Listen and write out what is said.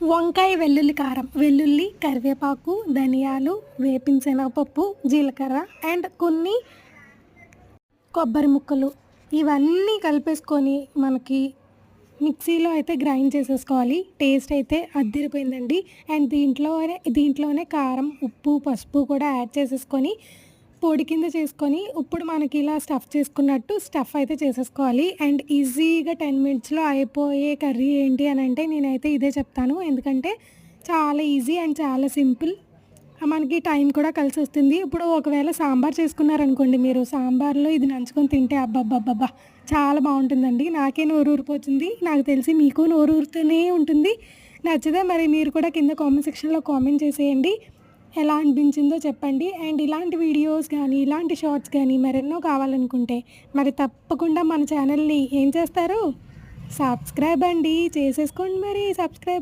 వంకాయ వెల్లుల్లి కారం, వెల్లుల్లి, కరివేపాకు, ధనియాలు, వేపిన శనగపప్పు, జీలకర్ర అండ్ కొన్ని కొబ్బరి ముక్కలు ఇవన్నీ కలిపేసుకొని మనకి మిక్సీలో అయితే గ్రైండ్ చేసేసుకోవాలి. టేస్ట్ అయితే అద్దిరిపోయిందండి. అండ్ దీంట్లోనే కారం, ఉప్పు, పసుపు కూడా యాడ్ చేసేసుకొని పొడి కింద చేసుకొని ఇప్పుడు మనకి ఇలా స్టఫ్ చేసుకున్నట్టు స్టఫ్ అయితే చేసేసుకోవాలి. అండ్ ఈజీగా 10 మినిట్స్లో అయిపోయే కర్రీ ఏంటి అని అంటే నేనైతే ఇదే చెప్తాను. ఎందుకంటే చాలా ఈజీ అండ్ చాలా సింపుల్, మనకి టైం కూడా కలిసి వస్తుంది. ఇప్పుడు ఒకవేళ సాంబార్ చేసుకున్నారనుకోండి, మీరు సాంబార్లో ఇది నంచుకొని తింటే అబ్బబ్బబ్బబ్బా చాలా బాగుంటుందండి. నాకే నోరు ఊరిపోతుంది, నాకు తెలిసి మీకు నోరు ఊరుతూనే ఉంటుంది. నచ్చితే మరి మీరు కూడా కింద కామెంట్ సెక్షన్లో కామెంట్ చేసేయండి, ఎలా అనిపించిందో చెప్పండి. అండ్ ఇలాంటి వీడియోస్ కానీ ఇలాంటి షార్ట్స్ కానీ మరెన్నో కావాలనుకుంటే మరి తప్పకుండా మన ఛానల్ని ఏం చేస్తారు, సబ్స్క్రైబ్ అండి, చేసేసుకోండి మరి సబ్స్క్రైబ్.